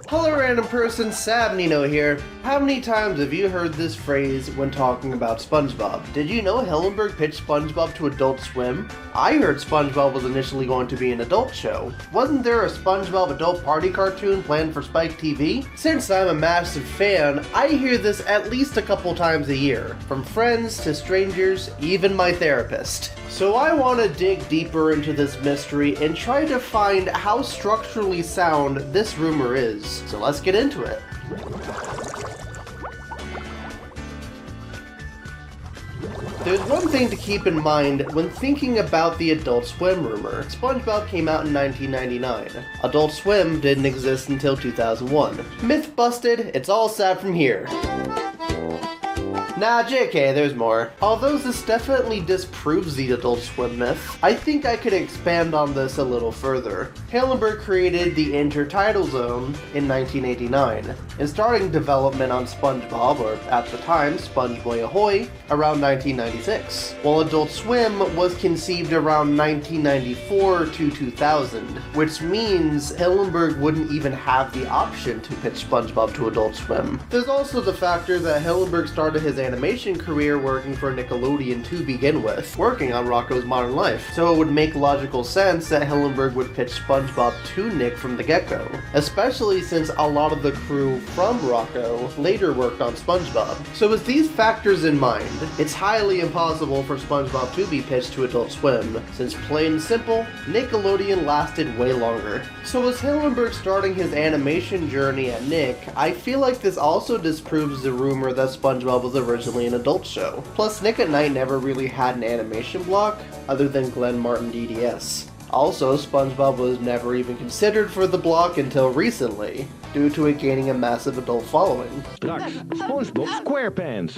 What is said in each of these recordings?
Hello random person, Sab Nino here. How many times have you heard this phrase when talking about SpongeBob? Did you know Hillenburg pitched SpongeBob to Adult Swim? I heard SpongeBob was initially going to be an adult show. Wasn't there a SpongeBob adult party cartoon planned for Spike TV? Since I'm a massive fan, I hear this at least a couple times a year. From friends to strangers, even my therapist. So I want to dig deeper into this mystery and try to find how structurally sound this rumor is. So let's get into it. There's one thing to keep in mind when thinking about the Adult Swim rumor. SpongeBob came out in 1999. Adult Swim didn't exist until 2001. Myth busted, it's all sad from here. Nah, JK, there's more. Although this definitely disproves the Adult Swim myth, I think I could expand on this a little further. Hillenburg created the Intertidal Zone in 1989, and starting development on SpongeBob, or at the time, SpongeBoy Ahoy, around 1996, while Adult Swim was conceived around 1994 to 2000, which means Hillenburg wouldn't even have the option to pitch SpongeBob to Adult Swim. There's also the factor that Hillenburg started his animation career working for Nickelodeon to begin with, working on Rocko's Modern Life, so it would make logical sense that Hillenburg would pitch SpongeBob to Nick from the get-go, especially since a lot of the crew from Rocko later worked on SpongeBob. So with these factors in mind, it's highly impossible for SpongeBob to be pitched to Adult Swim, since plain and simple, Nickelodeon lasted way longer. So as Hillenburg starting his animation journey at Nick, I feel like this also disproves the rumor that SpongeBob was originally an adult show. Plus, Nick at Night never really had an animation block, other than Glenn Martin DDS. Also, SpongeBob was never even considered for the block until recently, due to it gaining a massive adult following. SpongeBob SquarePants.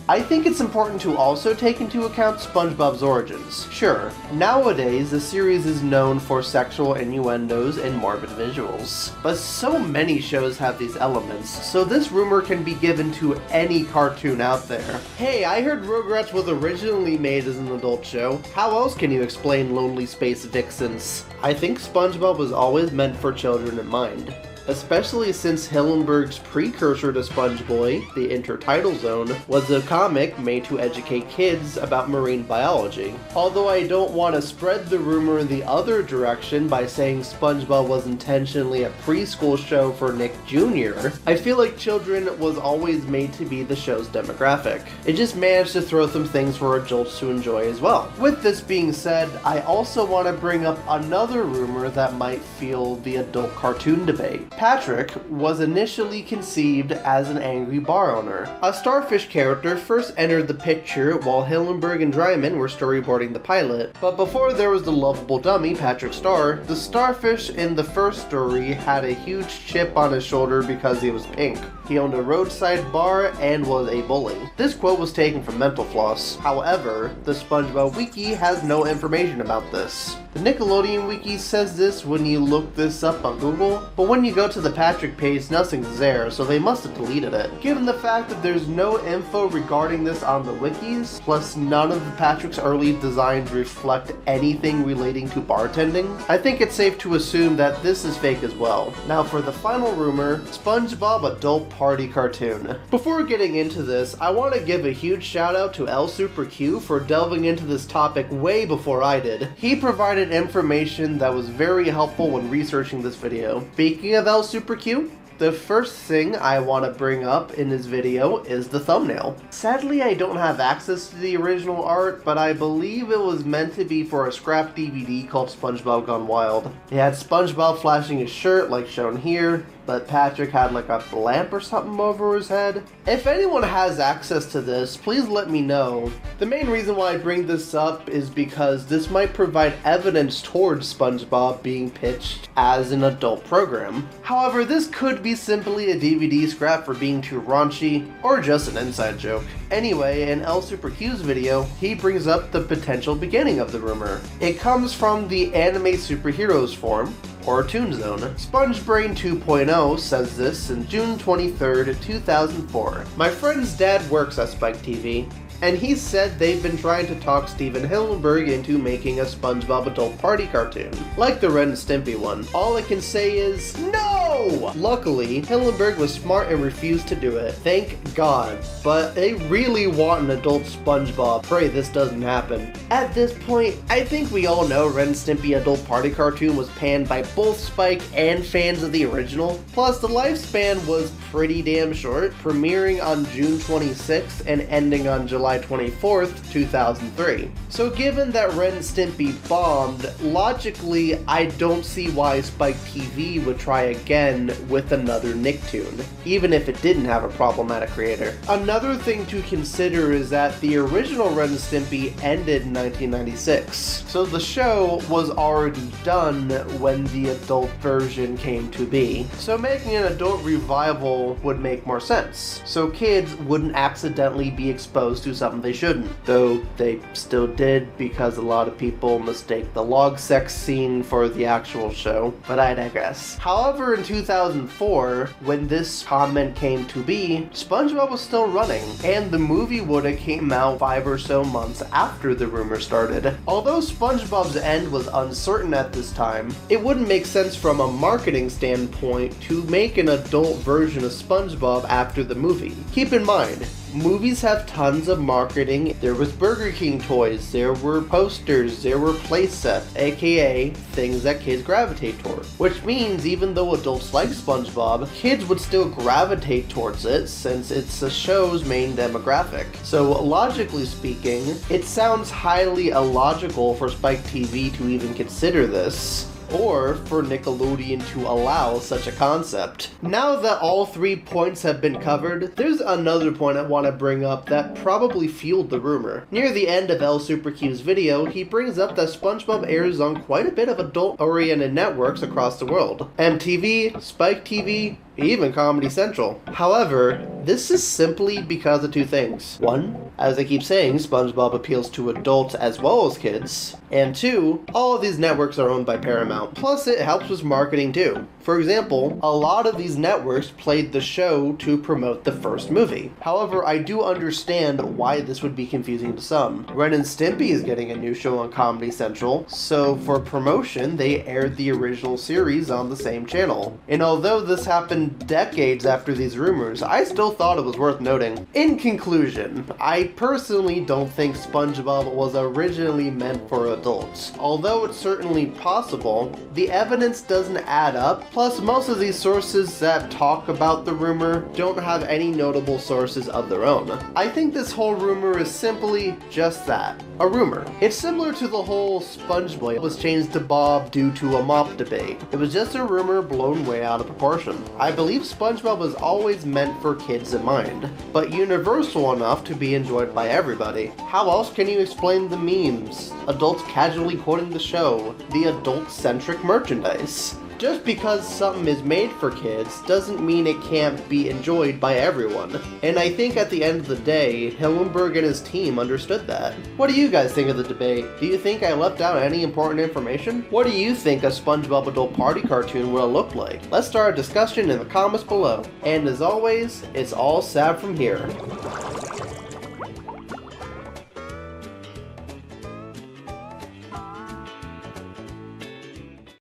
I think it's important to also take into account SpongeBob's origins. Sure, nowadays the series is known for sexual innuendos and morbid visuals, but so many shows have these elements, so this rumor can be given to any cartoon out there. Hey, I heard Rugrats was originally made as an adult show. How else can you explain Lonely Space Vixens? I think SpongeBob was always meant for children in mind, especially since Hillenburg's precursor to SpongeBoy, the Intertidal Zone, was a comic made to educate kids about marine biology. Although I don't want to spread the rumor in the other direction by saying SpongeBob was intentionally a preschool show for Nick Jr., I feel like children was always made to be the show's demographic. It just managed to throw some things for adults to enjoy as well. With this being said, I also want to bring up another rumor that might fuel the adult cartoon debate. Patrick was initially conceived as an angry bar owner. A starfish character first entered the picture while Hillenburg and Dryman were storyboarding the pilot, but before there was the lovable dummy, Patrick Star, the starfish in the first story had a huge chip on his shoulder because he was pink. He owned a roadside bar and was a bully. This quote was taken from Mental Floss. However, the SpongeBob Wiki has no information about this. The Nickelodeon Wiki says this when you look this up on Google, but when you go to the Patrick page, nothing's there, so they must have deleted it. Given the fact that there's no info regarding this on the wikis, plus none of the Patrick's early designs reflect anything relating to bartending, I think it's safe to assume that this is fake as well. Now for the final rumor, SpongeBob Adult Party Cartoon. Before getting into this, I want to give a huge shout out to L Super Q for delving into this topic way before I did. He provided information that was very helpful when researching this video. Speaking of L Super Q, the first thing I want to bring up in this video is the thumbnail. Sadly, I don't have access to the original art, but I believe it was meant to be for a scrap DVD called SpongeBob Gone Wild. It had SpongeBob flashing his shirt like shown here, but Patrick had like a lamp or something over his head. If anyone has access to this, please let me know. The main reason why I bring this up is because this might provide evidence towards SpongeBob being pitched as an adult program. However, this could be simply a DVD scrap for being too raunchy, or just an inside joke. Anyway, in L Super Q's video, he brings up the potential beginning of the rumor. It comes from the Anime Superheroes forum, or Toon Zone. SpongeBrain 2.0 says this in June 23rd, 2004. My friend's dad works at Spike TV, and he said they've been trying to talk Steven Hillenburg into making a SpongeBob adult party cartoon, like the Ren and Stimpy one. All I can say is, no! Luckily, Hillenburg was smart and refused to do it. Thank God. But they really want an adult SpongeBob. Pray this doesn't happen. At this point, I think we all know Ren and Stimpy adult party cartoon was panned by both Spike and fans of the original. Plus, the lifespan was pretty damn short, premiering on June 26th and ending on July 24th, 2003. So given that Ren and Stimpy bombed, logically, I don't see why Spike TV would try again with another Nicktoon, even if it didn't have a problematic creator. Another thing to consider is that the original Ren and Stimpy ended in 1996, so the show was already done when the adult version came to be. So making an adult revival would make more sense, so kids wouldn't accidentally be exposed to something they shouldn't, though they still did because a lot of people mistake the log sex scene for the actual show, but I digress. However, in 2004, when this comment came to be, SpongeBob was still running, and the movie would have came out 5 or so months after the rumor started. Although SpongeBob's end was uncertain at this time, it wouldn't make sense from a marketing standpoint to make an adult version of SpongeBob after the movie. Keep in mind, movies have tons of marketing. There was Burger King toys, there were posters, there were play sets, aka things that kids gravitate toward. Which means even though adults like SpongeBob, kids would still gravitate towards it since it's the show's main demographic. So logically speaking, it sounds highly illogical for Spike TV to even consider this, or for Nickelodeon to allow such a concept. Now that all 3 points have been covered, there's another point I want to bring up that probably fueled the rumor. Near the end of El Super Q's video, he brings up that SpongeBob airs on quite a bit of adult-oriented networks across the world. MTV, Spike TV, even Comedy Central. However, this is simply because of 2 things. 1, as I keep saying, SpongeBob appeals to adults as well as kids. And 2, all of these networks are owned by Paramount. Plus, it helps with marketing too. For example, a lot of these networks played the show to promote the first movie. However, I do understand why this would be confusing to some. Ren and Stimpy is getting a new show on Comedy Central, so for promotion, they aired the original series on the same channel. And although this happened decades after these rumors, I still thought it was worth noting. In conclusion, I personally don't think SpongeBob was originally meant for adults. Although it's certainly possible, the evidence doesn't add up. Plus, most of these sources that talk about the rumor don't have any notable sources of their own. I think this whole rumor is simply just that, a rumor. It's similar to the whole SpongeBob was changed to Bob due to a mop debate. It was just a rumor blown way out of proportion. I believe SpongeBob was always meant for kids in mind, but universal enough to be enjoyed by everybody. How else can you explain the memes, adults casually quoting the show, the adult-centric merchandise? Just because something is made for kids doesn't mean it can't be enjoyed by everyone. And I think at the end of the day, Hillenburg and his team understood that. What do you guys think of the debate? Do you think I left out any important information? What do you think a SpongeBob adult party cartoon will look like? Let's start a discussion in the comments below. And as always, it's all Sab from here.